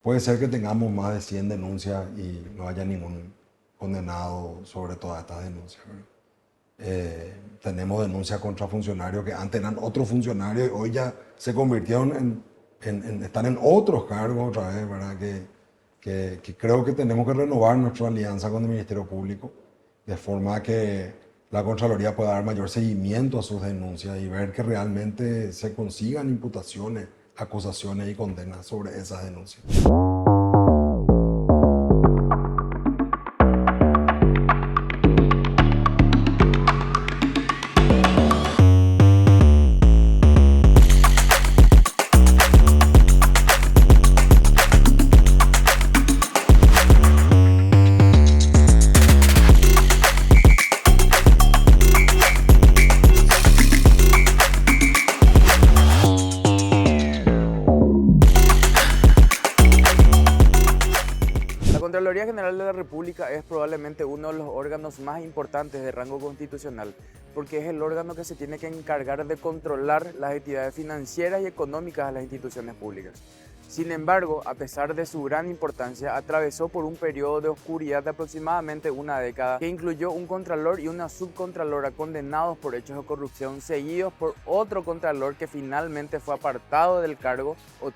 Puede ser que tengamos más de 100 denuncias y no haya ningún condenado sobre todas estas denuncias, ¿verdad? Tenemos denuncias contra funcionarios que antes eran otros funcionarios y hoy ya se convirtieron están en otros cargos otra vez, ¿verdad? Que creo que tenemos que renovar nuestra alianza con el Ministerio Público de forma que la Contraloría pueda dar mayor seguimiento a sus denuncias y ver que realmente se consigan imputaciones, acusaciones y condenas sobre esas denuncias. La Contraloría General de la República es probablemente uno de los órganos más importantes de rango constitucional, porque es el órgano que se tiene que encargar de controlar las actividades financieras y económicas de las instituciones públicas. Sin embargo, a pesar de su gran importancia, atravesó por un periodo de oscuridad de aproximadamente una década que incluyó un contralor y una subcontralora condenados por hechos de corrupción, seguidos por otro contralor que finalmente fue apartado del cargo o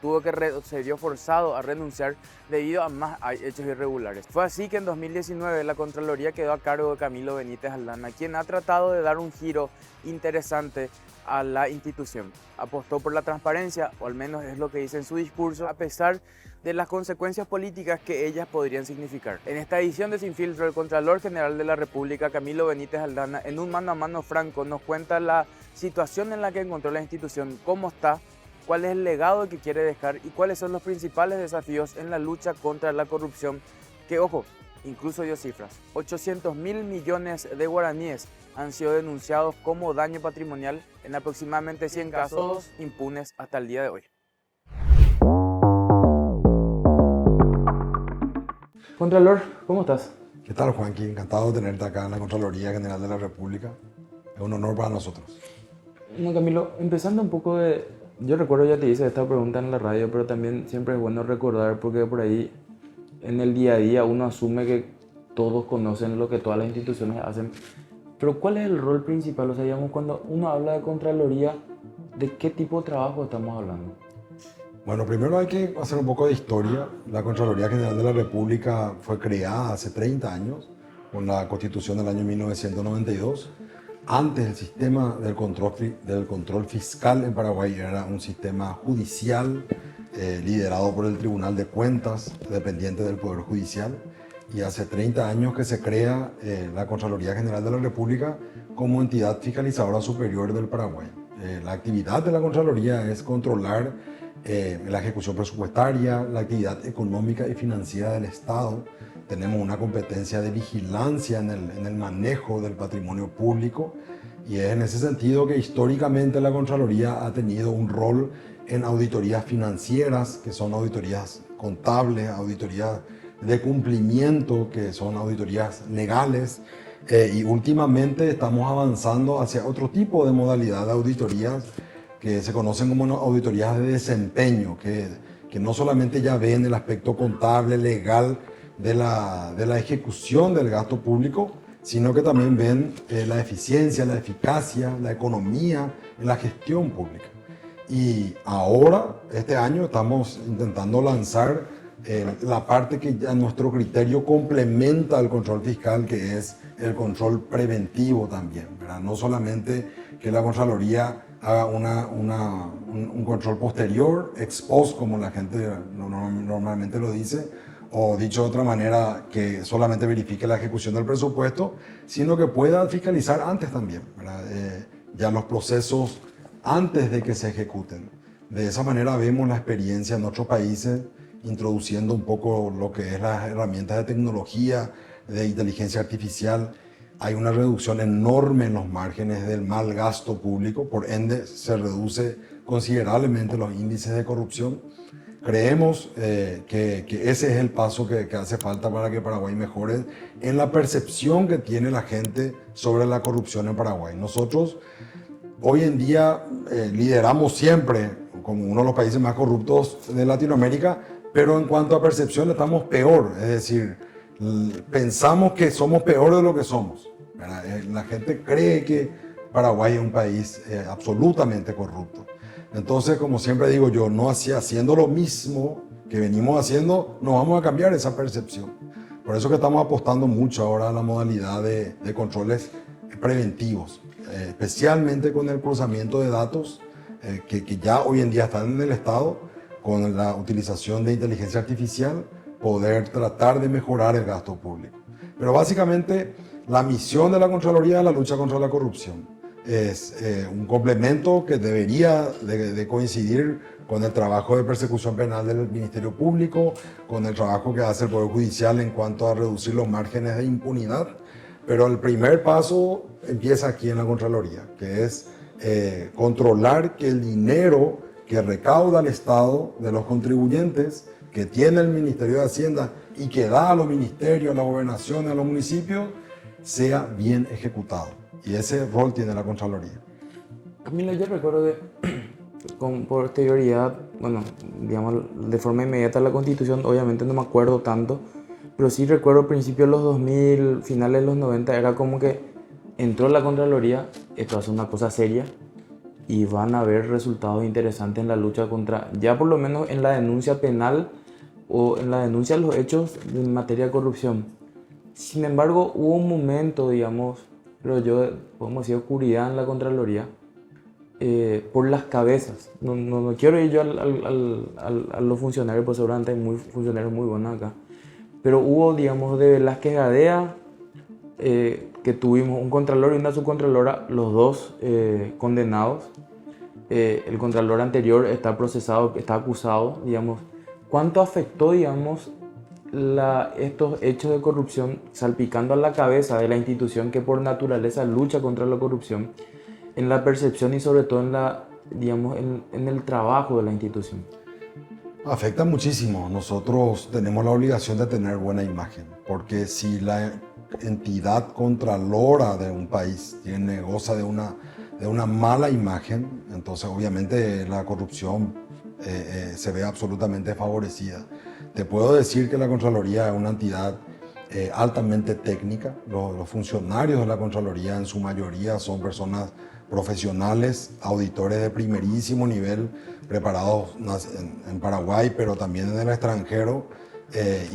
se vio forzado a renunciar debido a más hechos irregulares. Fue así que en 2019 la Contraloría quedó a cargo de Camilo Benítez Aldana, quien ha tratado de dar un giro interesante a la institución. Apostó por la transparencia, o al menos es lo que dice en su discurso, a pesar de las consecuencias políticas que ellas podrían significar. En esta edición de Sin Filtro, el Contralor General de la República, Camilo Benítez Aldana, en un mano a mano franco, nos cuenta la situación en la que encontró la institución, cómo está, cuál es el legado que quiere dejar y cuáles son los principales desafíos en la lucha contra la corrupción, que, ojo, incluso dio cifras. 800.000 millones de guaraníes han sido denunciados como daño patrimonial en aproximadamente 100 casos impunes hasta el día de hoy. Contralor, ¿cómo estás? ¿Qué tal, Juanqui? Encantado de tenerte acá en la Contraloría General de la República. Es un honor para nosotros. No, Camilo, empezando un poco de... Yo recuerdo, ya te hice esta pregunta en la radio, pero también siempre es bueno recordar porque por ahí en el día a día uno asume que todos conocen lo que todas las instituciones hacen. Pero ¿cuál es el rol principal? O sea, digamos, cuando uno habla de Contraloría, ¿de qué tipo de trabajo estamos hablando? Bueno, primero hay que hacer un poco de historia. La Contraloría General de la República fue creada hace 30 años con la Constitución del año 1992. Antes el sistema del control fiscal en Paraguay era un sistema judicial liderado por el Tribunal de Cuentas, dependiente del Poder Judicial. Y hace 30 años que se crea la Contraloría General de la República como entidad fiscalizadora superior del Paraguay. La actividad de la Contraloría es controlar la ejecución presupuestaria, la actividad económica y financiera del Estado. Tenemos una competencia de vigilancia en el manejo del patrimonio público y es en ese sentido que históricamente la Contraloría ha tenido un rol en auditorías financieras, que son auditorías contables, auditorías de cumplimiento, que son auditorías legales, y últimamente estamos avanzando hacia otro tipo de modalidad de auditorías que se conocen como auditorías de desempeño, que no solamente ya ven el aspecto contable, legal de la ejecución del gasto público, sino que también ven la eficiencia, la eficacia, la economía en la gestión pública. Y ahora, este año, estamos intentando lanzar la parte que a nuestro criterio complementa el control fiscal, que es el control preventivo también, ¿verdad? No solamente que la Contraloría haga un control posterior, ex post, como la gente normalmente lo dice, o dicho de otra manera, que solamente verifique la ejecución del presupuesto, sino que pueda fiscalizar antes también, ¿verdad? Ya los procesos antes de que se ejecuten. De esa manera vemos la experiencia en otros países, introduciendo un poco lo que es las herramientas de tecnología, de inteligencia artificial. Hay una reducción enorme en los márgenes del mal gasto público, por ende se reduce considerablemente los índices de corrupción. Creemos que ese es el paso que hace falta para que Paraguay mejore en la percepción que tiene la gente sobre la corrupción en Paraguay. Nosotros hoy en día lideramos siempre como uno de los países más corruptos de Latinoamérica, pero en cuanto a percepción estamos peor, es decir, pensamos que somos peor de lo que somos, ¿verdad? La gente cree que Paraguay es un país absolutamente corrupto. Entonces, como siempre digo yo, no haciendo lo mismo que venimos haciendo, no vamos a cambiar esa percepción. Por eso que estamos apostando mucho ahora a la modalidad de controles preventivos, especialmente con el cruzamiento de datos que ya hoy en día están en el Estado, con la utilización de inteligencia artificial, poder tratar de mejorar el gasto público. Pero básicamente la misión de la Contraloría es la lucha contra la corrupción. Es un complemento que debería de coincidir con el trabajo de persecución penal del Ministerio Público, con el trabajo que hace el Poder Judicial en cuanto a reducir los márgenes de impunidad. Pero el primer paso empieza aquí en la Contraloría, que es controlar que el dinero que recauda el Estado de los contribuyentes, que tiene el Ministerio de Hacienda y que da a los ministerios, a la gobernación, a los municipios, sea bien ejecutado. Y ese rol tiene la Contraloría. Camilo, yo recuerdo que con posterioridad, bueno, digamos, de forma inmediata a la Constitución, obviamente no me acuerdo tanto, pero sí recuerdo principios de los 2000, finales de los 90, era como que entró la Contraloría, esto hace una cosa seria, y van a haber resultados interesantes en la lucha contra, ya por lo menos en la denuncia penal o en la denuncia de los hechos en materia de corrupción. Sin embargo, hubo un momento, digamos, pero yo, podemos decir, oscuridad en la Contraloría por las cabezas. No quiero ir yo a los funcionarios, pues seguramente hay funcionarios muy buenos acá. Pero hubo, digamos, de Velázquez Gadea, que tuvimos un contralor y una subcontralora, los dos condenados. El contralor anterior está procesado, está acusado, digamos. ¿Cuánto afectó, digamos, estos hechos de corrupción salpicando a la cabeza de la institución que por naturaleza lucha contra la corrupción en la percepción y sobre todo en el trabajo de la institución? Afecta muchísimo. Nosotros tenemos la obligación de tener buena imagen, porque si la entidad contralora de un país goza de una mala imagen, entonces obviamente la corrupción se ve absolutamente favorecida. Te puedo decir que la Contraloría es una entidad altamente técnica. Los funcionarios de la Contraloría en su mayoría son personas profesionales, auditores de primerísimo nivel, preparados en Paraguay, pero también en el extranjero.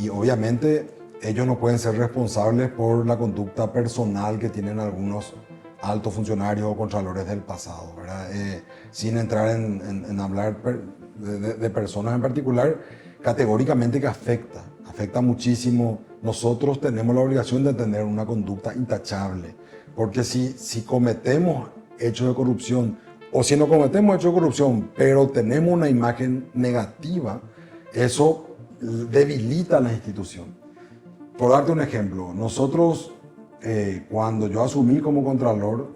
Y obviamente ellos no pueden ser responsables por la conducta personal que tienen algunos altos funcionarios o contralores del pasado, ¿verdad? Sin entrar en hablar de personas en particular, categóricamente que afecta muchísimo. Nosotros tenemos la obligación de tener una conducta intachable, porque si cometemos hechos de corrupción, o si no cometemos hechos de corrupción, pero tenemos una imagen negativa, eso debilita a la institución. Por darte un ejemplo, nosotros, cuando yo asumí como contralor,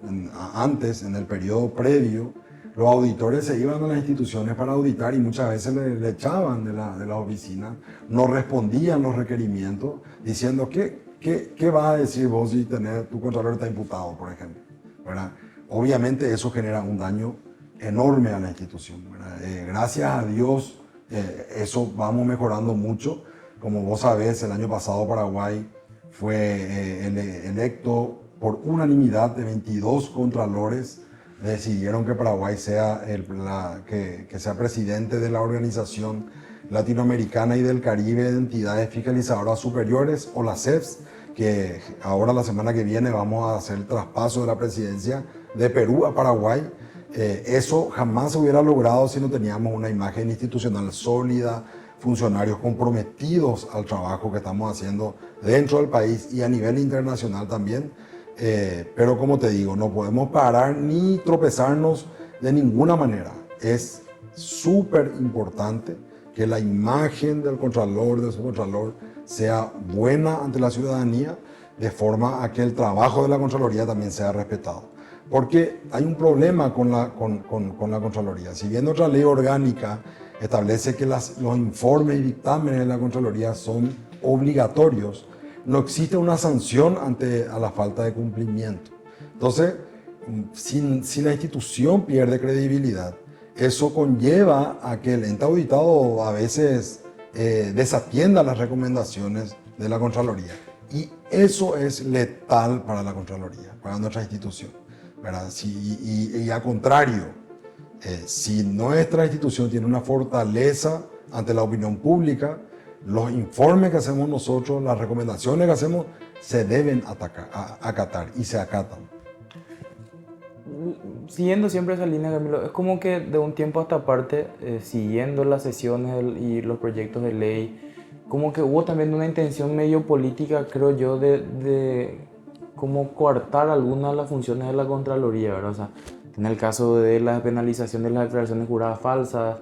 antes, en el periodo previo, los auditores se iban a las instituciones para auditar y muchas veces le echaban de la oficina, no respondían los requerimientos, diciendo, ¿qué vas a decir vos si tu contralor está imputado, por ejemplo? ¿Verdad? Obviamente eso genera un daño enorme a la institución, ¿verdad? Gracias a Dios, eso vamos mejorando mucho. Como vos sabés, el año pasado Paraguay fue electo por unanimidad de 22 contralores. Decidieron que Paraguay sea que sea presidente de la Organización Latinoamericana y del Caribe de Entidades Fiscalizadoras Superiores, o la CEFS, que ahora la semana que viene vamos a hacer el traspaso de la presidencia de Perú a Paraguay. Eso jamás se hubiera logrado si no teníamos una imagen institucional sólida, funcionarios comprometidos al trabajo que estamos haciendo dentro del país y a nivel internacional también. Pero como te digo, no podemos parar ni tropezarnos de ninguna manera. Es súper importante que la imagen del contralor, del subcontralor, sea buena ante la ciudadanía, de forma a que el trabajo de la Contraloría también sea respetado. Porque hay un problema con la Contraloría. Si bien nuestra ley orgánica establece que los informes y dictámenes de la Contraloría son obligatorios, no existe una sanción a la falta de cumplimiento. Entonces, si la institución pierde credibilidad, eso conlleva a que el ente auditado a veces desatienda las recomendaciones de la Contraloría. Y eso es letal para la Contraloría, para nuestra institución, ¿verdad? Y al contrario, si nuestra institución tiene una fortaleza ante la opinión pública, los informes que hacemos nosotros, las recomendaciones que hacemos, se deben acatar y se acatan. Siguiendo siempre esa línea, Camilo, es como que de un tiempo a esta parte, siguiendo las sesiones y los proyectos de ley, como que hubo también una intención medio política, creo yo, de como coartar algunas de las funciones de la Contraloría, ¿verdad? O sea, en el caso de la penalización de las declaraciones juradas falsas,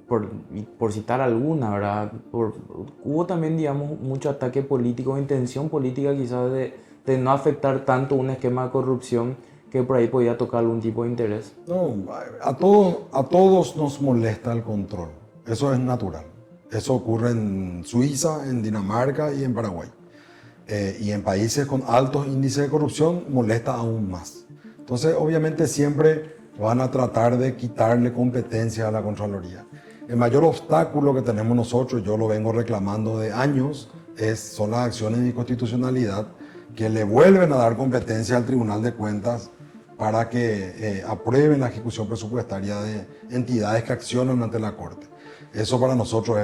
por citar alguna, ¿verdad? Hubo también, digamos, mucho ataque político, intención política quizás de no afectar tanto un esquema de corrupción que por ahí podía tocar algún tipo de interés. No, a todos nos molesta el control, eso es natural. Eso ocurre en Suiza, en Dinamarca y en Paraguay. Y en países con altos índices de corrupción molesta aún más. Entonces, obviamente siempre van a tratar de quitarle competencia a la Contraloría. El mayor obstáculo que tenemos nosotros, yo lo vengo reclamando de años, son las acciones de inconstitucionalidad que le vuelven a dar competencia al Tribunal de Cuentas para que aprueben la ejecución presupuestaria de entidades que accionan ante la Corte. Eso para nosotros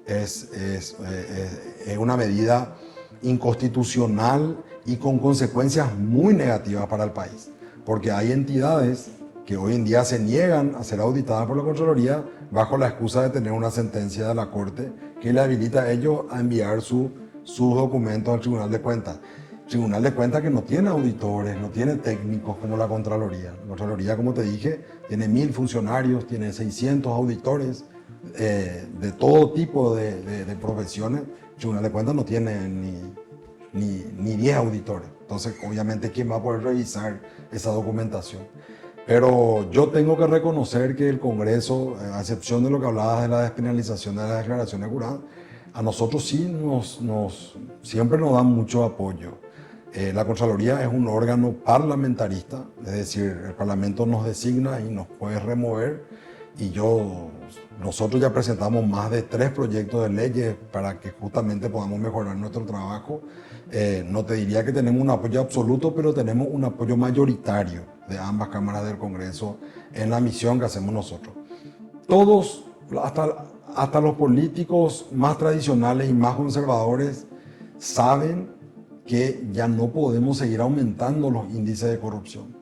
es una medida inconstitucional y con consecuencias muy negativas para el país, porque hay entidades que hoy en día se niegan a ser auditadas por la Contraloría bajo la excusa de tener una sentencia de la Corte que le habilita a ellos a enviar sus documentos al Tribunal de Cuentas. Tribunal de Cuentas que no tiene auditores, no tiene técnicos como la Contraloría. La Contraloría, como te dije, tiene 1000 funcionarios, tiene 600 auditores de todo tipo de profesiones. El Tribunal de Cuentas no tiene ni 10 auditores. Entonces, obviamente, ¿quién va a poder revisar esa documentación? Pero yo tengo que reconocer que el Congreso, a excepción de lo que hablabas de la despenalización de las declaraciones juradas, a nosotros sí siempre nos dan mucho apoyo. La Contraloría es un órgano parlamentarista, es decir, el Parlamento nos designa y nos puede remover, y nosotros ya presentamos más de 3 proyectos de leyes para que justamente podamos mejorar nuestro trabajo. No te diría que tenemos un apoyo absoluto, pero tenemos un apoyo mayoritario de ambas cámaras del Congreso en la misión que hacemos nosotros. Todos, hasta los políticos más tradicionales y más conservadores, saben que ya no podemos seguir aumentando los índices de corrupción,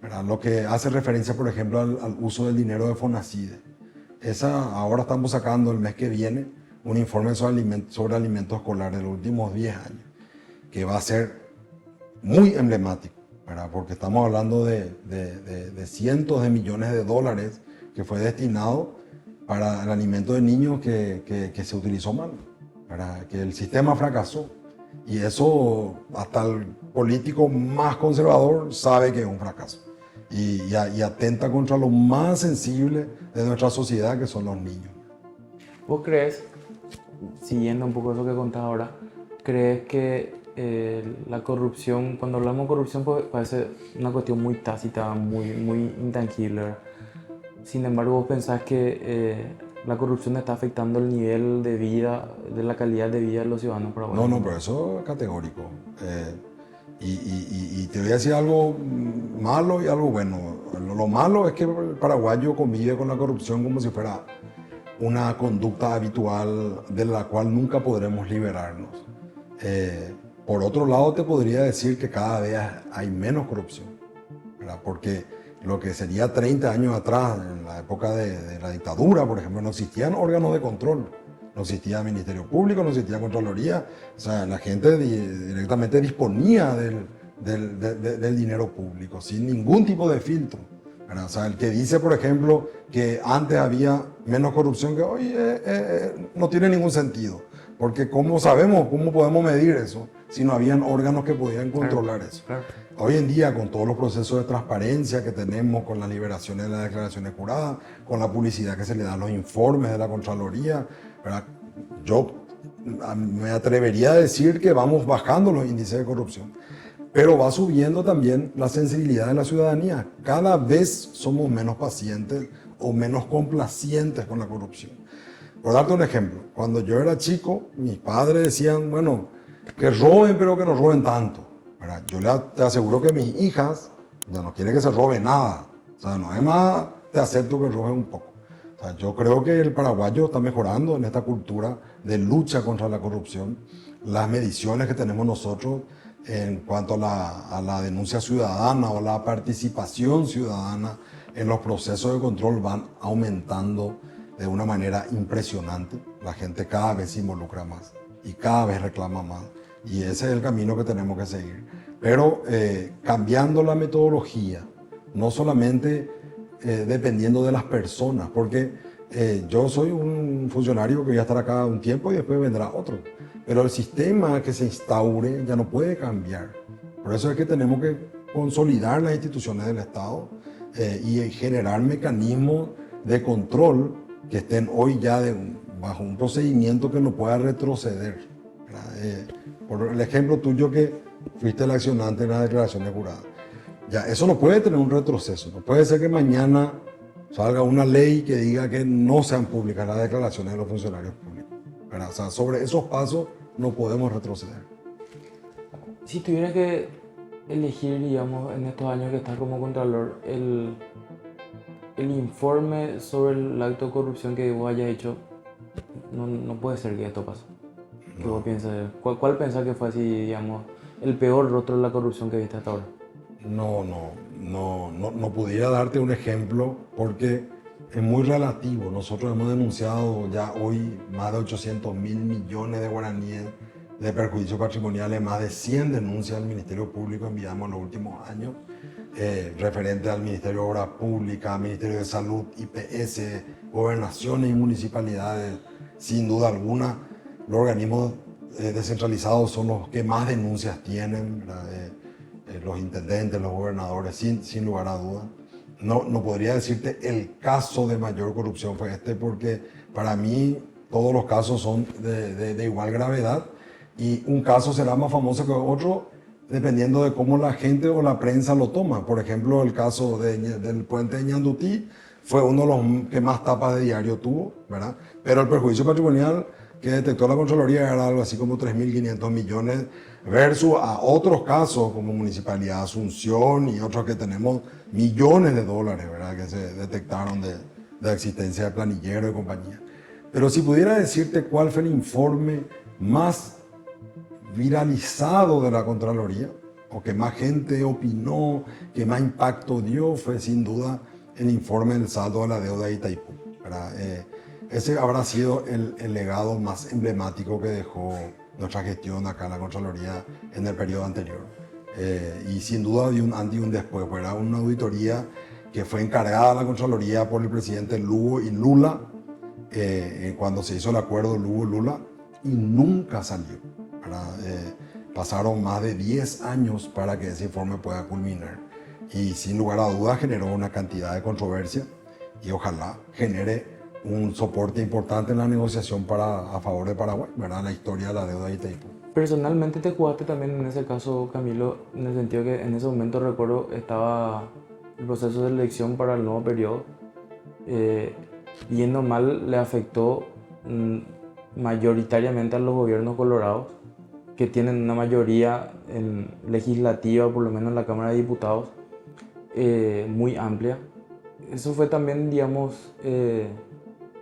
¿verdad? Lo que hace referencia, por ejemplo, al uso del dinero de Fonacide. Ahora estamos sacando el mes que viene un informe sobre alimentos escolares de los últimos 10 años, que va a ser muy emblemático, ¿verdad? Porque estamos hablando de cientos de millones de dólares que fue destinado para el alimento de niños que se utilizó mal, ¿verdad? Que el sistema fracasó. Y eso hasta el político más conservador sabe que es un fracaso. Y atenta contra lo más sensible de nuestra sociedad, que son los niños. ¿Vos crees, siguiendo un poco eso que contás ahora, crees que la corrupción, cuando hablamos de corrupción, pues parece una cuestión muy tácita, muy intangible? Sin embargo, ¿vos pensás que la corrupción está afectando el nivel de vida, de la calidad de vida de los ciudadanos paraguayos? No, pero eso es categórico. Y te voy a decir algo malo y algo bueno. Lo malo es que el paraguayo convive con la corrupción como si fuera una conducta habitual de la cual nunca podremos liberarnos. Por otro lado, te podría decir que cada vez hay menos corrupción, ¿verdad? Porque lo que sería 30 años atrás, en la época de la dictadura, por ejemplo, no existían órganos de control. No existía Ministerio Público, no existía Contraloría. O sea, la gente directamente disponía del dinero público sin ningún tipo de filtro, ¿verdad? O sea, el que dice, por ejemplo, que antes había menos corrupción que hoy, no tiene ningún sentido. Porque ¿cómo sabemos, cómo podemos medir eso si no habían órganos que podían controlar eso? Claro. Hoy en día, con todos los procesos de transparencia que tenemos, con las liberaciones de las declaraciones juradas, con la publicidad que se le da a los informes de la Contraloría, ¿verdad? Yo me atrevería a decir que vamos bajando los índices de corrupción, pero va subiendo también la sensibilidad de la ciudadanía. Cada vez somos menos pacientes o menos complacientes con la corrupción. Por darte un ejemplo, cuando yo era chico, mis padres decían, bueno, que roben, pero que no roben tanto, ¿verdad? Te aseguro que mis hijas ya no quieren que se robe nada. O sea, no es más, te acepto que roben un poco. O sea, yo creo que el paraguayo está mejorando en esta cultura de lucha contra la corrupción. Las mediciones que tenemos nosotros en cuanto a la denuncia ciudadana o la participación ciudadana en los procesos de control van aumentando de una manera impresionante. La gente cada vez se involucra más y cada vez reclama más. Y ese es el camino que tenemos que seguir. Pero cambiando la metodología, no solamente dependiendo de las personas, porque yo soy un funcionario que voy a estar acá un tiempo y después vendrá otro. Pero el sistema que se instaure ya no puede cambiar. Por eso es que tenemos que consolidar las instituciones del Estado y generar mecanismos de control que estén hoy ya bajo un procedimiento que no pueda retroceder. Por el ejemplo tuyo que fuiste el accionante en las declaraciones juradas. Ya, eso no puede tener un retroceso. No puede ser que mañana salga una ley que diga que no sean públicas las declaraciones de los funcionarios públicos. O sea, sobre esos pasos no podemos retroceder. Si tuviera que elegir, digamos, en estos años que estás como contralor, el informe sobre el acto de corrupción que vos hayas hecho, no puede ser que esto pase. ¿Qué vos piensas? ¿Cuál pensás que fue así, digamos, el peor rostro de la corrupción que viste hasta ahora? No pudiera darte un ejemplo porque es muy relativo. Nosotros hemos denunciado ya hoy más de 800 mil millones de guaraníes de perjuicios patrimoniales, más de 100 denuncias al Ministerio Público enviamos en los últimos años, referente al Ministerio de Obras Públicas, Ministerio de Salud, IPS, gobernaciones y municipalidades. Sin duda alguna, los organismos descentralizados son los que más denuncias tienen, los intendentes, los gobernadores, sin lugar a dudas. No podría decirte el caso de mayor corrupción fue este, porque para mí todos los casos son de igual gravedad y un caso será más famoso que otro dependiendo de cómo la gente o la prensa lo toma. Por ejemplo, el caso del puente de Ñandutí fue uno de los que más tapas de diario tuvo, ¿verdad? Pero el perjuicio patrimonial que detectó la Contraloría era algo así como 3.500 millones versus a otros casos como Municipalidad de Asunción y otros que tenemos millones de dólares, ¿verdad? Que se detectaron de existencia de planilleros y compañía. Pero si pudiera decirte cuál fue el informe más viralizado de la Contraloría, o que más gente opinó, que más impacto dio, fue sin duda el informe del saldo de la deuda de Itaipú, ¿verdad? Ese habrá sido el legado más emblemático que dejó nuestra gestión acá en la Contraloría en el periodo anterior. Y sin duda dio un antes y un después. Era una auditoría que fue encargada a la Contraloría por el presidente Lugo y Lula, cuando se hizo el acuerdo Lugo-Lula, y nunca salió. Pasaron más de 10 años para que ese informe pueda culminar. Y sin lugar a dudas generó una cantidad de controversia y ojalá genere un soporte importante en la negociación a favor de Paraguay, ¿verdad? La historia de la deuda de Itaipú. Personalmente te jugaste también en ese caso, Camilo, en el sentido que en ese momento recuerdo estaba el proceso de elección para el nuevo periodo. Bien o mal le afectó mayoritariamente a los gobiernos colorados, que tienen una mayoría legislativa, por lo menos en la Cámara de Diputados, muy amplia. Eso fue también, digamos,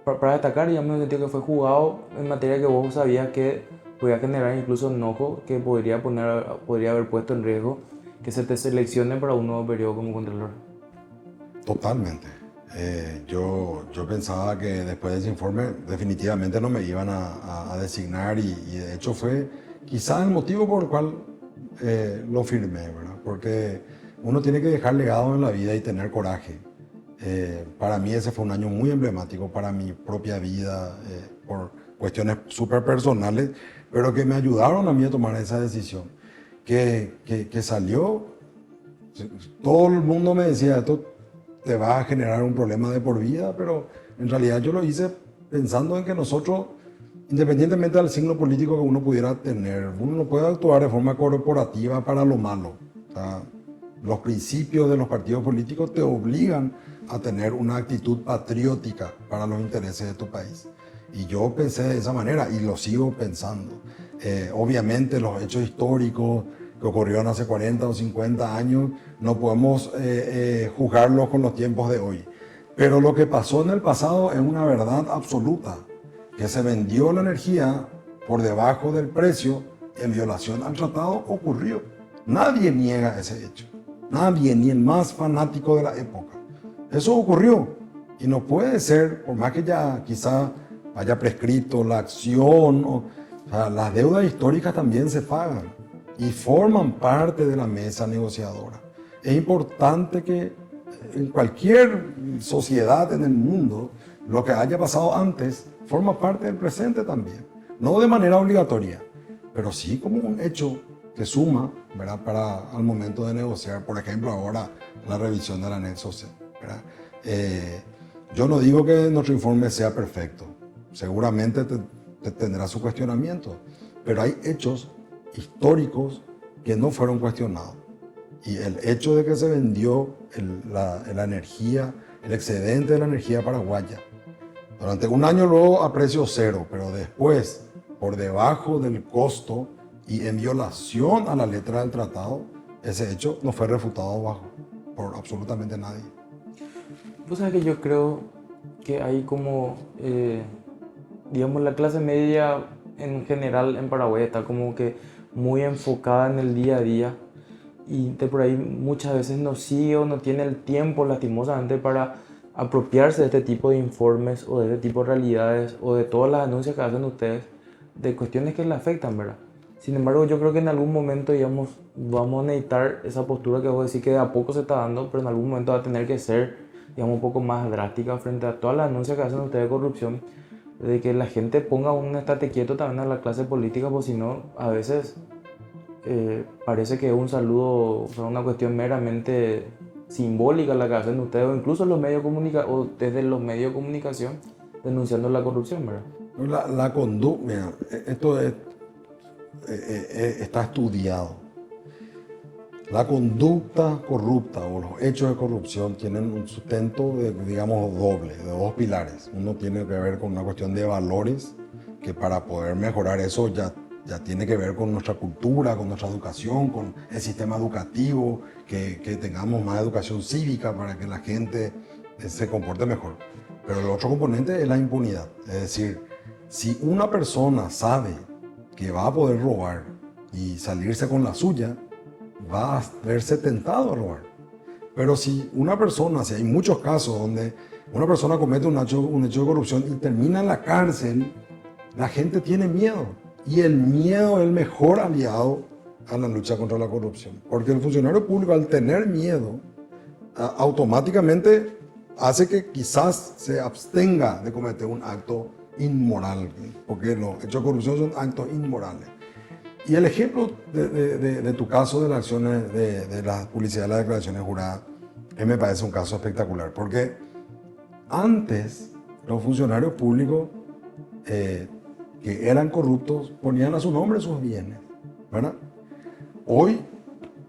para destacar, digamos, en el sentido que fue jugado en materia que vos sabías que podía generar incluso enojo, que podría haber puesto en riesgo que se te seleccione para un nuevo periodo como Contralor. Totalmente. Yo pensaba que después de ese informe definitivamente no me iban a designar y de hecho fue quizás el motivo por el cual lo firmé, ¿verdad? Porque uno tiene que dejar legado en la vida y tener coraje. Para mí ese fue un año muy emblemático para mi propia vida, por cuestiones súper personales, pero que me ayudaron a mí a tomar esa decisión. Que salió, todo el mundo me decía, esto te va a generar un problema de por vida, pero en realidad yo lo hice pensando en que nosotros, independientemente del signo político que uno pudiera tener, uno no puede actuar de forma corporativa para lo malo. O sea, los principios de los partidos políticos te obligan a tener una actitud patriótica para los intereses de tu país. Y yo pensé de esa manera y lo sigo pensando. Obviamente los hechos históricos que ocurrieron hace 40 o 50 años no podemos juzgarlos con los tiempos de hoy. Pero lo que pasó en el pasado es una verdad absoluta, que se vendió la energía por debajo del precio en violación al tratado ocurrió. Nadie niega ese hecho. Nadie, ni el más fanático de la época. Eso ocurrió. Y no puede ser, por más que ya quizá haya prescrito la acción, o sea, las deudas históricas también se pagan y forman parte de la mesa negociadora. Es importante que en cualquier sociedad en el mundo, lo que haya pasado antes forma parte del presente también. No de manera obligatoria, pero sí como un hecho que suma, ¿verdad?, para al momento de negociar. Por ejemplo, ahora la revisión del anexo C, ¿verdad? Yo no digo que nuestro informe sea perfecto. Seguramente tendrá su cuestionamiento, pero hay hechos históricos que no fueron cuestionados. Y el hecho de que se vendió la energía, el excedente de la energía paraguaya, durante un año luego a precio cero, pero después por debajo del costo y en violación a la letra del tratado, ese hecho no fue refutado por absolutamente nadie. Pues sabes que yo creo que hay como, digamos, la clase media en general en Paraguay está como que muy enfocada en el día a día y de por ahí muchas veces no sigue o no tiene el tiempo lastimosamente para apropiarse de este tipo de informes o de este tipo de realidades o de todas las denuncias que hacen ustedes de cuestiones que le afectan, ¿verdad? Sin embargo, yo creo que en algún momento, digamos, vamos a necesitar esa postura que vos decís que de a poco se está dando, pero en algún momento va a tener que ser, digamos, un poco más drástica frente a todas las denuncias que hacen ustedes de corrupción, de que la gente ponga un estate quieto también a la clase política, porque si no, a veces parece que es un saludo, o sea, una cuestión meramente simbólica la que hacen ustedes, o incluso los medios o desde los medios de comunicación denunciando la corrupción, ¿verdad? La conducta, mira, esto está estudiado. La conducta corrupta o los hechos de corrupción tienen un sustento, digamos, doble, de dos pilares. Uno tiene que ver con una cuestión de valores, que para poder mejorar eso ya tiene que ver con nuestra cultura, con nuestra educación, con el sistema educativo, que tengamos más educación cívica para que la gente se comporte mejor. Pero el otro componente es la impunidad. Es decir, si una persona sabe que va a poder robar y salirse con la suya, va a verse tentado a robar. Pero si hay muchos casos donde una persona comete un hecho de corrupción y termina en la cárcel, la gente tiene miedo. Y el miedo es el mejor aliado a la lucha contra la corrupción. Porque el funcionario público, al tener miedo, automáticamente hace que quizás se abstenga de cometer un acto inmoral. Porque los hechos de corrupción son actos inmorales. Y el ejemplo de tu caso de las acciones de la publicidad de las declaraciones juradas, me parece un caso espectacular. Porque antes los funcionarios públicos que eran corruptos ponían a su nombre sus bienes, ¿verdad? Hoy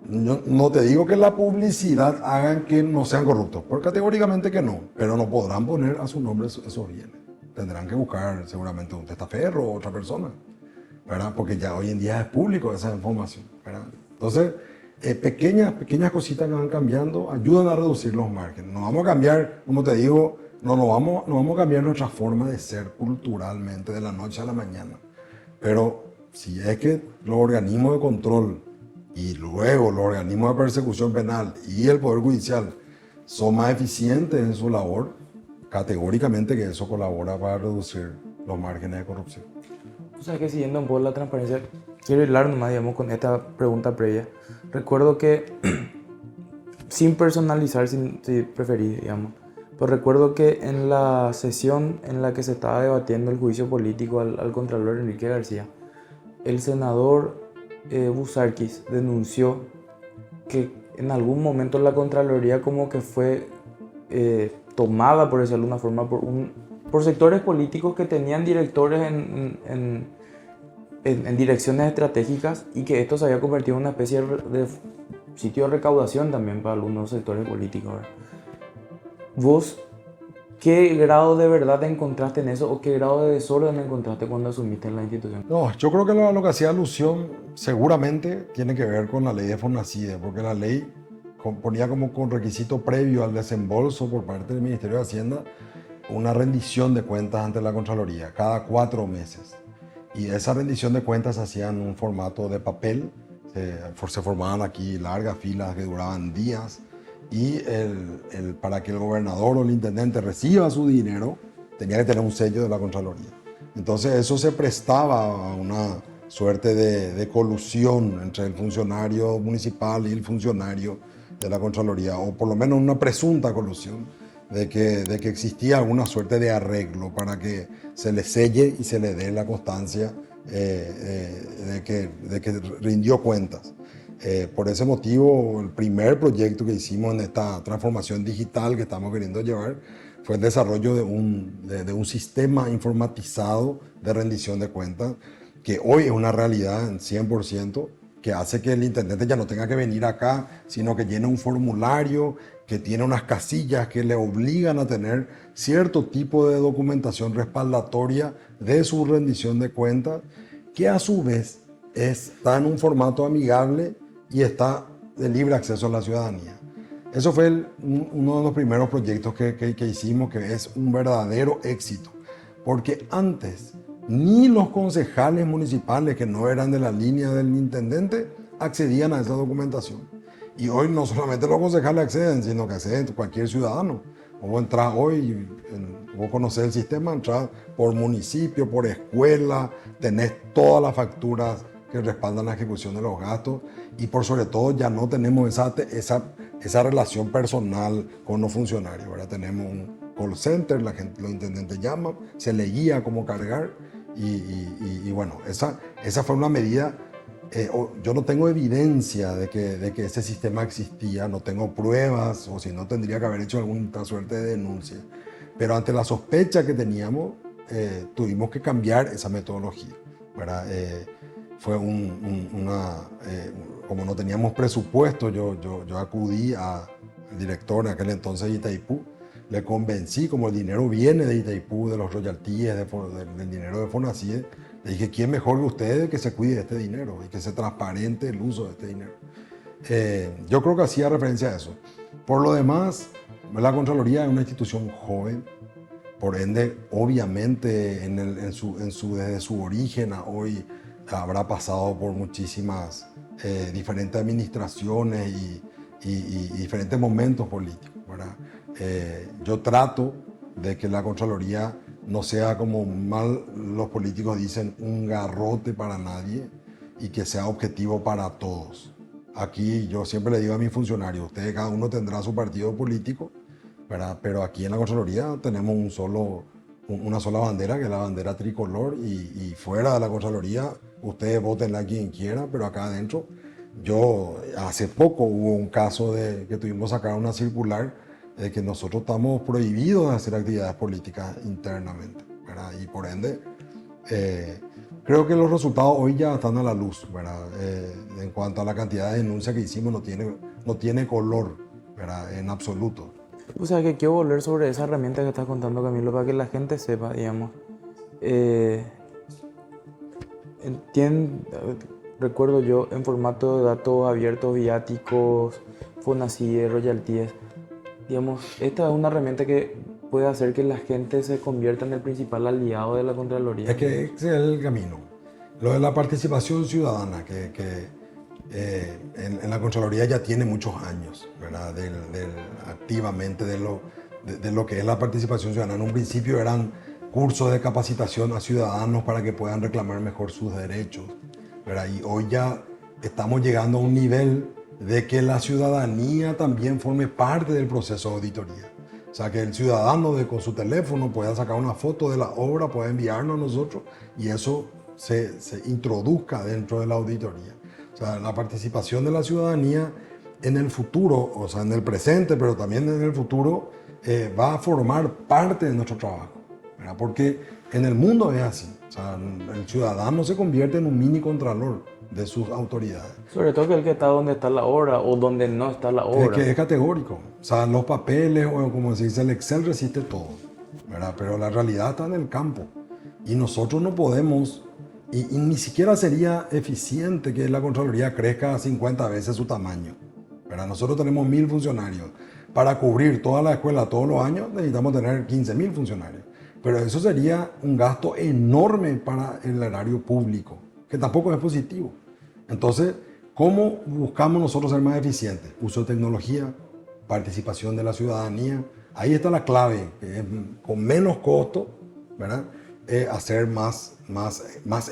no te digo que la publicidad hagan que no sean corruptos, porque categóricamente que no, pero no podrán poner a su nombre esos bienes. Tendrán que buscar seguramente un testaferro o otra persona, ¿verdad? Porque ya hoy en día es público esa información, ¿verdad? Entonces, pequeñas cositas que van cambiando ayudan a reducir los márgenes. No vamos a cambiar, como te digo, no vamos a cambiar nuestra forma de ser culturalmente de la noche a la mañana. Pero si es que los organismos de control y luego los organismos de persecución penal y el Poder Judicial son más eficientes en su labor, categóricamente que eso colabora para reducir los márgenes de corrupción. O sea que siguiendo un poco la transparencia, quiero hilar nomás, digamos, con esta pregunta previa. Recuerdo que, sin personalizar, si preferís, digamos, pero recuerdo que en la sesión en la que se estaba debatiendo el juicio político al contralor Enrique García, el senador Busarquis denunció que en algún momento la Contraloría como que fue tomada, por decirlo de alguna forma, por sectores políticos que tenían directores en direcciones estratégicas y que esto se había convertido en una especie de sitio de recaudación también para algunos sectores políticos, ¿verdad? Vos ¿Qué grado de verdad encontraste en eso o qué grado de desorden encontraste cuando asumiste en la institución? No, yo creo que lo que hacía alusión seguramente tiene que ver con la ley de Fonacide, porque la ley ponía como con requisito previo al desembolso por parte del Ministerio de Hacienda una rendición de cuentas ante la Contraloría cada 4 meses. Y esa rendición de cuentas se hacía en un formato de papel, se formaban aquí largas filas que duraban días, y para que el gobernador o el intendente reciba su dinero tenía que tener un sello de la Contraloría. Entonces eso se prestaba a una suerte de colusión entre el funcionario municipal y el funcionario de la Contraloría, o por lo menos una presunta colusión de que existía alguna suerte de arreglo para que se le selle y se le dé la constancia de que rindió cuentas. Por ese motivo, el primer proyecto que hicimos en esta transformación digital que estamos queriendo llevar fue el desarrollo de un sistema informatizado de rendición de cuentas, que hoy es una realidad en 100%, que hace que el intendente ya no tenga que venir acá, sino que llene un formulario que tiene unas casillas que le obligan a tener cierto tipo de documentación respaldatoria de su rendición de cuentas, que a su vez está en un formato amigable y está de libre acceso a la ciudadanía. Eso fue uno de los primeros proyectos que hicimos, que es un verdadero éxito, porque antes ni los concejales municipales que no eran de la línea del intendente accedían a esa documentación. Y hoy no solamente los concejales acceden, sino que acceden cualquier ciudadano. Vos entras hoy, vos conocés el sistema, entras por municipio, por escuela, tenés todas las facturas que respaldan la ejecución de los gastos, y por sobre todo ya no tenemos esa relación personal con los funcionarios. Ahora tenemos un call center, los intendentes llaman, se le guía cómo cargar, y bueno, esa fue una medida. Yo no tengo evidencia de que ese sistema existía, no tengo pruebas, o si no tendría que haber hecho alguna suerte de denuncia. Pero ante la sospecha que teníamos, tuvimos que cambiar esa metodología, ¿verdad? Fue como no teníamos presupuesto, yo acudí al director en aquel entonces de Itaipú, le convencí, como el dinero viene de Itaipú, de los royalties, del dinero de Fonacide, le dije, ¿quién mejor que ustedes que se cuide de este dinero y que se transparente el uso de este dinero? Yo creo que hacía referencia a eso. Por lo demás, la Contraloría es una institución joven, por ende, obviamente, desde su origen a hoy, habrá pasado por muchísimas diferentes administraciones y diferentes momentos políticos, ¿verdad? Yo trato de que la Contraloría no sea, como mal los políticos dicen, un garrote para nadie, y que sea objetivo para todos. Aquí yo siempre le digo a mis funcionarios, ustedes cada uno tendrá su partido político, ¿verdad? Pero aquí en la Contraloría tenemos una sola bandera, que es la bandera tricolor, y fuera de la Contraloría ustedes voten a quien quiera, pero acá adentro, hace poco hubo un caso que tuvimos que sacar una circular de que nosotros estamos prohibidos de hacer actividades políticas internamente, ¿verdad? Y por ende, creo que los resultados hoy ya están a la luz, ¿verdad? En cuanto a la cantidad de denuncias que hicimos, no tiene color, ¿verdad? En absoluto. O sea, que quiero volver sobre esa herramienta que estás contando, Camilo, para que la gente sepa, digamos. Recuerdo yo, en formato de datos abiertos, viáticos, Fonacide, royalties. Digamos, esta es una herramienta que puede hacer que la gente se convierta en el principal aliado de la Contraloría. Es que ese es el camino. Lo de la participación ciudadana, en la Contraloría ya tiene muchos años, ¿verdad? Activamente de lo que es la participación ciudadana. En un principio eran cursos de capacitación a ciudadanos para que puedan reclamar mejor sus derechos, ¿verdad? Y hoy ya estamos llegando a un nivel de que la ciudadanía también forme parte del proceso de auditoría. O sea, que el ciudadano con su teléfono pueda sacar una foto de la obra, pueda enviarnos a nosotros, y eso se introduzca dentro de la auditoría. O sea, la participación de la ciudadanía en el futuro, o sea, en el presente, pero también en el futuro, va a formar parte de nuestro trabajo, ¿verdad? Porque en el mundo es así. O sea, el ciudadano se convierte en un mini contralor de sus autoridades. Sobre todo que el que está donde está la obra o donde no está la obra. Es que es categórico. O sea, los papeles, o como se dice, el Excel resiste todo. ¿verdad? Pero la realidad está en el campo. Y nosotros no podemos, y ni siquiera sería eficiente que la Contraloría crezca 50 veces su tamaño, ¿verdad? Nosotros tenemos 1000 funcionarios. Para cubrir toda la escuela todos los años necesitamos tener 15.000 funcionarios. Pero eso sería un gasto enorme para el erario público, que tampoco es positivo. Entonces, ¿cómo buscamos nosotros ser más eficientes? Uso de tecnología, participación de la ciudadanía. Ahí está la clave, que es con menos costo, ¿verdad? Hacer más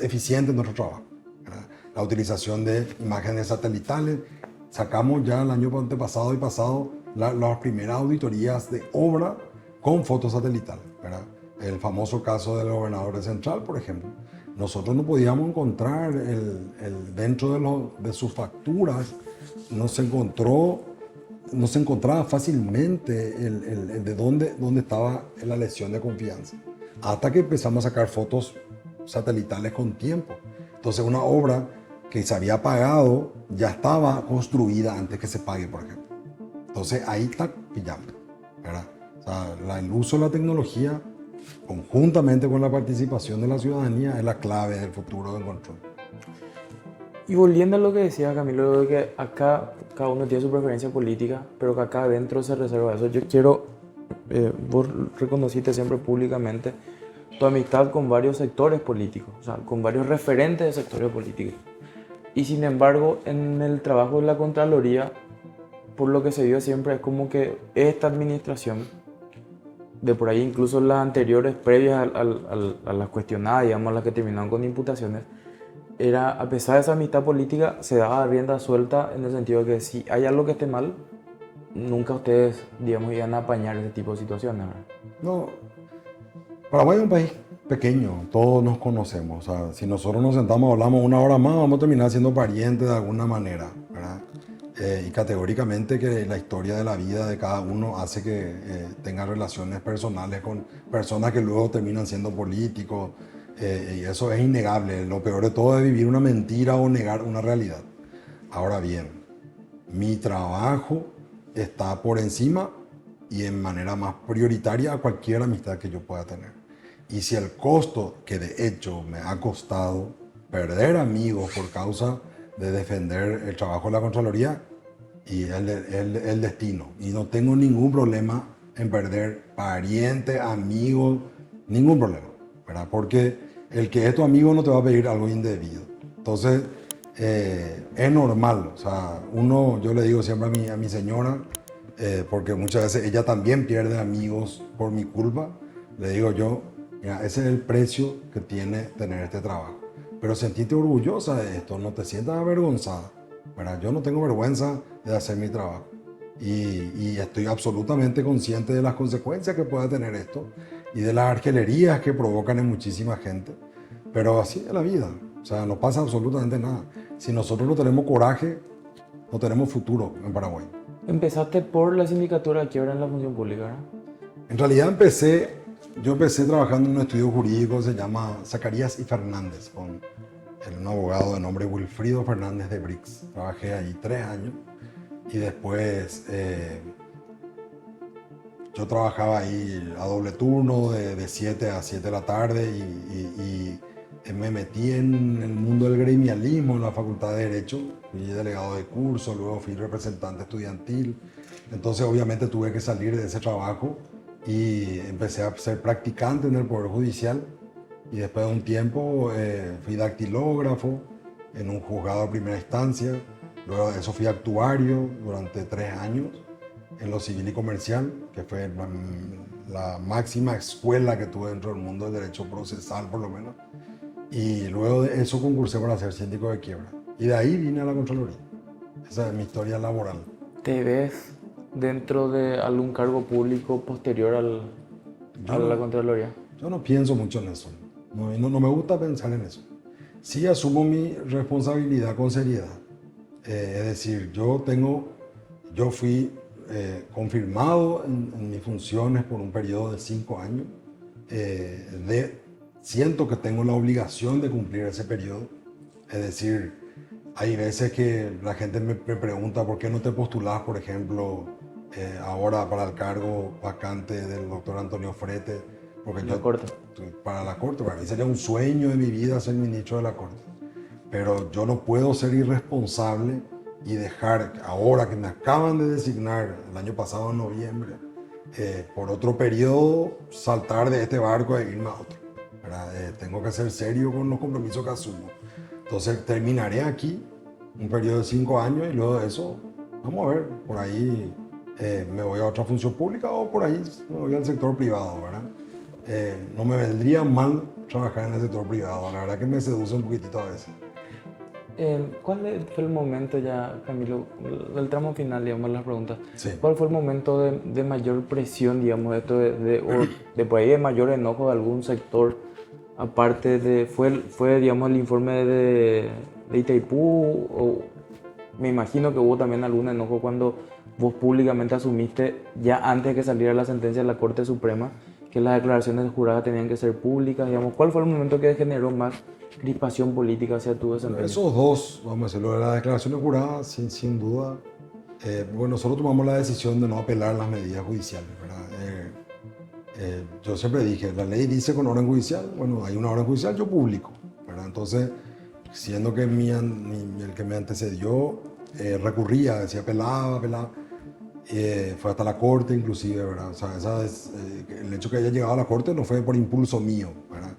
eficiente nuestro trabajo, ¿verdad? La utilización de imágenes satelitales. Sacamos ya el año antepasado y pasado las primeras auditorías de obra con fotos satelitales, ¿verdad? El famoso caso del gobernador de Central, por ejemplo. Nosotros no podíamos encontrar dentro de sus facturas, no se encontraba fácilmente de dónde estaba la lesión de confianza. Hasta que empezamos a sacar fotos satelitales con tiempo. Entonces una obra que se había pagado ya estaba construida antes que se pague, por ejemplo. Entonces ahí está pillando, ¿verdad? O sea, el uso de la tecnología conjuntamente con la participación de la ciudadanía es la clave del futuro del control. Y volviendo a lo que decía Camilo, de que acá cada uno tiene su preferencia política, pero que acá adentro se reserva eso. Yo quiero, vos reconociste siempre públicamente tu amistad con varios sectores políticos, o sea, con varios referentes de sectores políticos. Y sin embargo, en el trabajo de la Contraloría, por lo que se vio siempre es como que esta administración, de por ahí incluso las anteriores previas a las cuestionadas, digamos, las que terminaron con imputaciones, era, a pesar de esa amistad política, se daba rienda suelta en el sentido de que si hay algo que esté mal, nunca ustedes, digamos, iban a apañar ese tipo de situaciones, ¿verdad? No, Paraguay es un país pequeño, todos nos conocemos. O sea, si nosotros nos sentamos, hablamos una hora más, vamos a terminar siendo parientes de alguna manera, ¿verdad? Y categóricamente que la historia de la vida de cada uno hace que tenga relaciones personales con personas que luego terminan siendo políticos. Y eso es innegable. Lo peor de todo es vivir una mentira o negar una realidad. Ahora bien, mi trabajo está por encima y en manera más prioritaria a cualquier amistad que yo pueda tener. Y si el costo, que de hecho me ha costado perder amigos por causa de defender el trabajo de la Contraloría, y el destino. Y no tengo ningún problema en perder parientes, amigos, ningún problema, ¿verdad? Porque el que es tu amigo no te va a pedir algo indebido. Entonces, es normal. O sea, yo le digo siempre a mi señora, porque muchas veces ella también pierde amigos por mi culpa, le digo yo, mira, ese es el precio que tiene tener este trabajo. Pero sentíte orgullosa de esto, no te sientas avergonzada, ¿verdad? Yo no tengo vergüenza de hacer mi trabajo y estoy absolutamente consciente de las consecuencias que pueda tener esto y de las argelerías que provocan en muchísima gente, pero así es la vida. O sea, no pasa absolutamente nada. Si nosotros no tenemos coraje, no tenemos futuro en Paraguay. Empezaste por la sindicatura de quiebra en la función pública, ¿verdad? En realidad yo empecé trabajando en un estudio jurídico que se llama Zacarías y Fernández, con un abogado de nombre Wilfrido Fernández de Brix. Trabajé ahí 3 años y después yo trabajaba ahí a doble turno de 7 a 7 de la tarde y me metí en el mundo del gremialismo en la Facultad de Derecho. Fui delegado de curso, luego fui representante estudiantil. Entonces obviamente tuve que salir de ese trabajo y empecé a ser practicante en el Poder Judicial. Y después de un tiempo fui dactilógrafo en un juzgado de primera instancia. Luego de eso fui actuario durante 3 años en lo civil y comercial, que fue la máxima escuela que tuve dentro del mundo del derecho procesal, por lo menos. Y luego de eso concursé para ser síndico de quiebra. Y de ahí vine a la Contraloría. Esa es mi historia laboral. ¿Te ves dentro de algún cargo público posterior a la Contraloría? Yo no pienso mucho en eso. No me gusta pensar en eso. Sí asumo mi responsabilidad con seriedad. Es decir, yo fui confirmado en mis funciones por un periodo de 5 años. Siento que tengo la obligación de cumplir ese periodo. Es decir, hay veces que la gente me pregunta por qué no te postulás, por ejemplo, ahora para el cargo vacante del doctor Antonio Frete. Porque La Corte. para la Corte, para mí sería un sueño de mi vida ser ministro de la Corte. Pero yo no puedo ser irresponsable y dejar, ahora que me acaban de designar el año pasado en noviembre, por otro periodo, saltar de este barco e irme a otro, ¿verdad? Tengo que ser serio con los compromisos que asumo. Entonces terminaré aquí un periodo de 5 años y luego de eso, vamos a ver, por ahí me voy a otra función pública o por ahí me voy al sector privado, ¿verdad? No me vendría mal trabajar en el sector privado, la verdad que me seduce un poquitito a veces. ¿Cuál fue el momento ya, Camilo, del tramo final, digamos, las preguntas? Sí. ¿Cuál fue el momento de mayor presión, digamos, esto o de por ahí de mayor enojo de algún sector? Aparte fue digamos, el informe de Itaipú, o me imagino que hubo también algún enojo cuando vos públicamente asumiste, ya antes de que saliera la sentencia de la Corte Suprema, que las declaraciones juradas tenían que ser públicas, digamos. ¿Cuál fue el momento que generó más crispación política hacia tu desempeño? Esos dos, vamos a decirlo, de las declaraciones juradas, sin duda. Bueno, nosotros tomamos la decisión de no apelar las medidas judiciales, ¿verdad? Yo siempre dije, la ley dice con orden judicial, bueno, hay una orden judicial, yo publico, ¿verdad? Entonces, siendo que el que me antecedió recurría, decía apelaba, fue hasta la Corte inclusive, ¿verdad? O sea, el hecho que haya llegado a la Corte no fue por impulso mío, ¿verdad?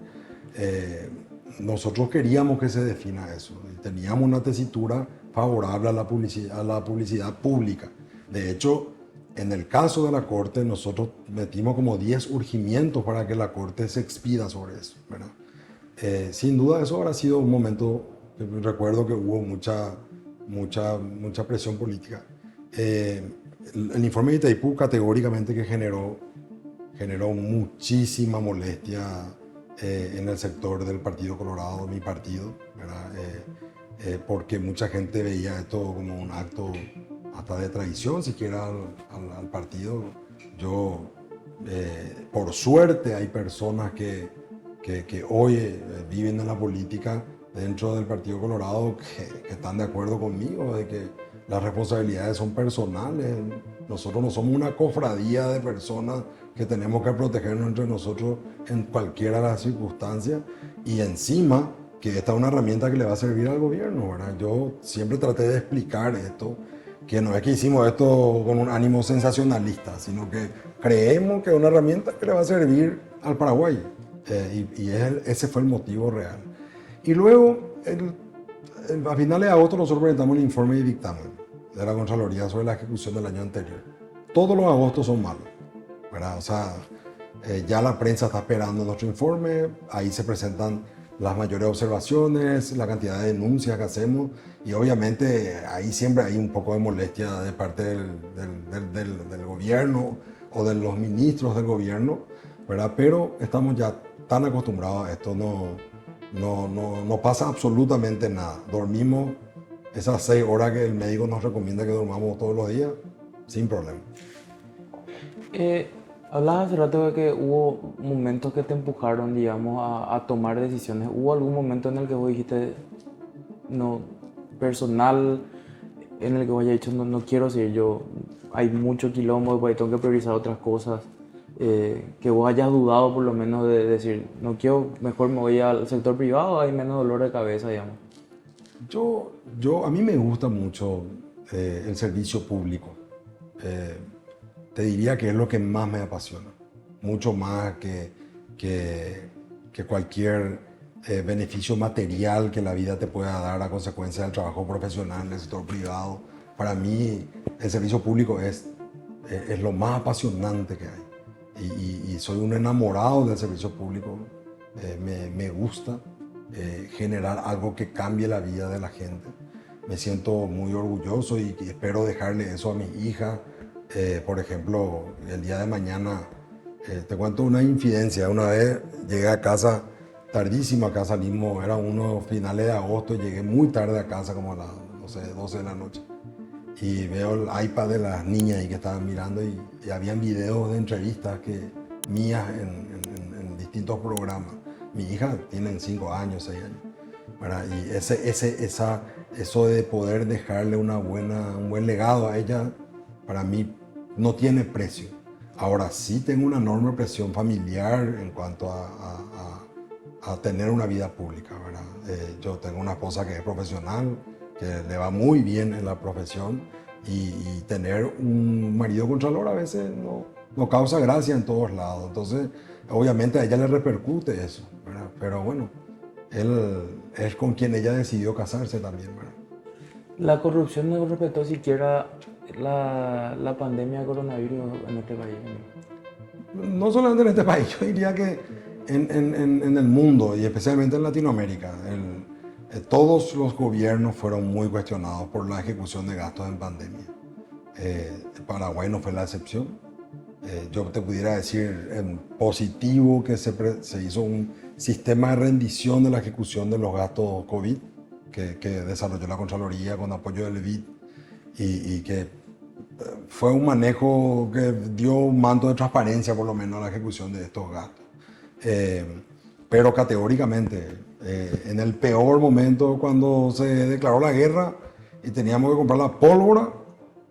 Nosotros queríamos que se defina eso y teníamos una tesitura favorable a la publicidad pública. De hecho, en el caso de la Corte, nosotros metimos como 10 urgimientos para que la Corte se expida sobre eso, ¿verdad? Sin duda eso habrá sido un momento, recuerdo que hubo mucha presión política. El informe de Itaipú categóricamente que generó muchísima molestia en el sector del Partido Colorado, mi partido, ¿verdad? Porque mucha gente veía esto como un acto hasta de traición siquiera al partido. Por suerte hay personas que hoy viven en la política dentro del Partido Colorado que están de acuerdo conmigo, de que las responsabilidades son personales. Nosotros no somos una cofradía de personas que tenemos que protegernos entre nosotros en cualquiera de las circunstancias, y encima que esta es una herramienta que le va a servir al gobierno, ¿verdad? Yo siempre traté de explicar esto, que no es que hicimos esto con un ánimo sensacionalista, sino que creemos que es una herramienta que le va a servir al Paraguay, ese fue el motivo real. Y luego, a finales de agosto, nosotros presentamos el informe de dictamen de la Contraloría sobre la ejecución del año anterior. Todos los agostos son malos, ¿verdad? O sea, ya la prensa está esperando nuestro informe, ahí se presentan las mayores observaciones, la cantidad de denuncias que hacemos, y obviamente ahí siempre hay un poco de molestia de parte del gobierno o de los ministros del gobierno, ¿verdad? Pero estamos ya tan acostumbrados a esto, no pasa absolutamente nada. Dormimos esas 6 horas que el médico nos recomienda que durmamos todos los días, sin problema. Hablabas hace rato de que hubo momentos que te empujaron, digamos, a tomar decisiones. ¿Hubo algún momento en el que vos dijiste, no, personal, en el que vos hayas dicho, no quiero seguir yo, hay mucho quilombo, pues tengo que priorizar otras cosas? Que vos hayas dudado por lo menos de decir, no quiero, mejor me voy al sector privado, hay menos dolor de cabeza, digamos. A mí me gusta mucho el servicio público. Te diría que es lo que más me apasiona, mucho más que cualquier beneficio material que la vida te pueda dar a consecuencia del trabajo profesional en el sector privado. Para mí el servicio público es lo más apasionante que hay, y soy un enamorado del servicio público. Me gusta generar algo que cambie la vida de la gente. Me siento muy orgulloso y espero dejarle eso a mi hija. Por ejemplo, el día de mañana, te cuento una infidencia. Una vez llegué a casa tardísimo, acá salimos, era unos finales de agosto, y llegué muy tarde a casa, como a las, no sé, 12 de la noche. Y veo el iPad de las niñas ahí que estaban mirando, y habían videos de entrevistas mías en distintos programas. Mi hija tiene 5 años, 6 años, ¿verdad? Y eso de poder dejarle un buen legado a ella, para mí no tiene precio. Ahora sí tengo una enorme presión familiar en cuanto a tener una vida pública, ¿verdad? Yo tengo una esposa que es profesional, que le va muy bien en la profesión y tener un marido contralor a veces no causa gracia en todos lados. Entonces, obviamente a ella le repercute eso, ¿verdad? Pero bueno, él es con quien ella decidió casarse también, ¿verdad? La corrupción no respetó siquiera la pandemia de coronavirus en este país. No solamente en este país, yo diría que en el mundo y especialmente en Latinoamérica, todos los gobiernos fueron muy cuestionados por la ejecución de gastos en pandemia. Paraguay no fue la excepción. Yo te pudiera decir en positivo que se hizo un sistema de rendición de la ejecución de los gastos COVID que desarrolló la Contraloría con apoyo del BID y que fue un manejo que dio un manto de transparencia por lo menos a la ejecución de estos gastos. Pero categóricamente, en el peor momento cuando se declaró la guerra y teníamos que comprar la pólvora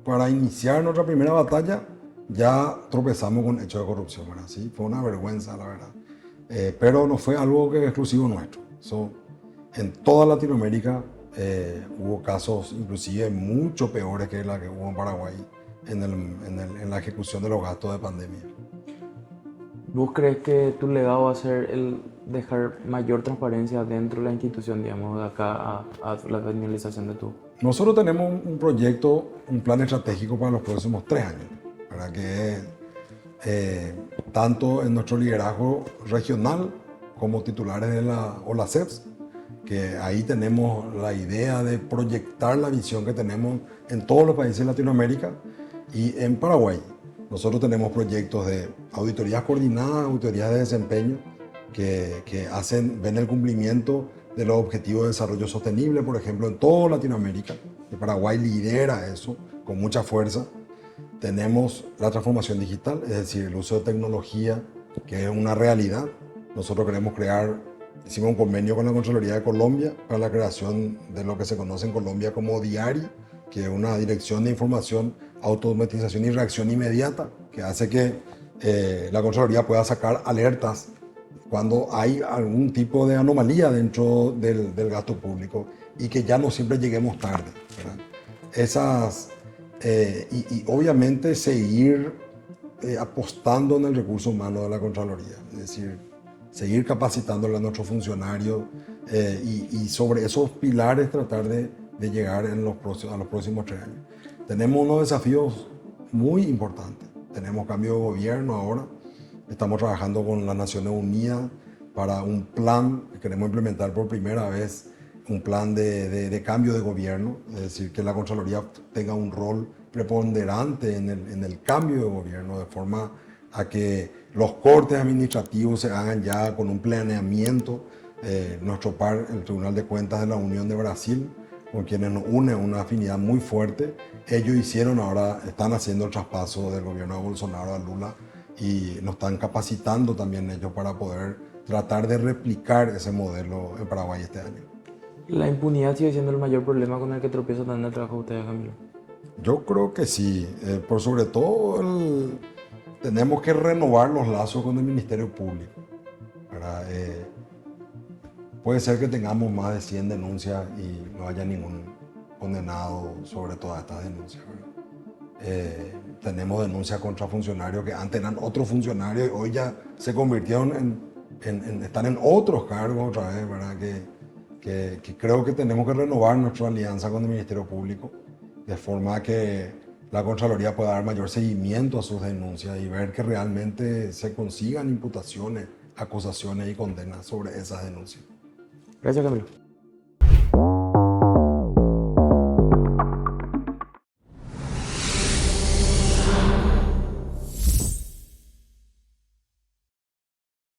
para iniciar nuestra primera batalla, ya tropezamos con hechos de corrupción, ¿verdad? Sí, fue una vergüenza, la verdad. Pero no fue algo que es exclusivo nuestro. En toda Latinoamérica hubo casos inclusive mucho peores que la que hubo en Paraguay en la ejecución de los gastos de pandemia. ¿Vos crees que tu legado va a ser el dejar mayor transparencia dentro de la institución, digamos, de acá a la finalización de tu? Nosotros tenemos un proyecto, un plan estratégico para los próximos 3 años, para que tanto en nuestro liderazgo regional como titulares de la OLACEPS, que ahí tenemos la idea de proyectar la visión que tenemos en todos los países de Latinoamérica y en Paraguay. Nosotros tenemos proyectos de auditorías coordinadas, auditorías de desempeño, que ven el cumplimiento de los objetivos de desarrollo sostenible, por ejemplo, en toda Latinoamérica. Y Paraguay lidera eso con mucha fuerza. Tenemos la transformación digital, es decir, el uso de tecnología, que es una realidad. Nosotros queremos hicimos un convenio con la Contraloría de Colombia para la creación de lo que se conoce en Colombia como DIARI, que es una dirección de información, automatización y reacción inmediata, que hace que la Contraloría pueda sacar alertas cuando hay algún tipo de anomalía dentro del gasto público y que ya no siempre lleguemos tarde, ¿verdad? Y obviamente seguir apostando en el recurso humano de la Contraloría, es decir, seguir capacitándole a nuestros funcionarios y sobre esos pilares tratar de llegar a los próximos 3 años. Tenemos unos desafíos muy importantes. Tenemos cambio de gobierno ahora. Estamos trabajando con las Naciones Unidas para un plan que queremos implementar por primera vez, un plan de cambio de gobierno, es decir, que la Contraloría tenga un rol preponderante en el cambio de gobierno, de forma a que los cortes administrativos se hagan ya con un planeamiento. Nuestro par, el Tribunal de Cuentas de la Unión de Brasil, con quienes nos une una afinidad muy fuerte, ellos están haciendo el traspaso del gobierno de Bolsonaro a Lula y nos están capacitando también ellos para poder tratar de replicar ese modelo en Paraguay este año. ¿La impunidad sigue siendo el mayor problema con el que tropieza también el trabajo de ustedes, Camilo? Yo creo que sí, por sobre todo tenemos que renovar los lazos con el Ministerio Público. Puede ser que tengamos más de 100 denuncias y no haya ningún condenado sobre todas estas denuncias. Tenemos denuncias contra funcionarios que antes eran otros funcionarios y hoy ya se convirtieron están en otros cargos otra vez, ¿verdad? Que creo que tenemos que renovar nuestra alianza con el Ministerio Público de forma que la Contraloría pueda dar mayor seguimiento a sus denuncias y ver que realmente se consigan imputaciones, acusaciones y condenas sobre esas denuncias. Gracias, Camilo.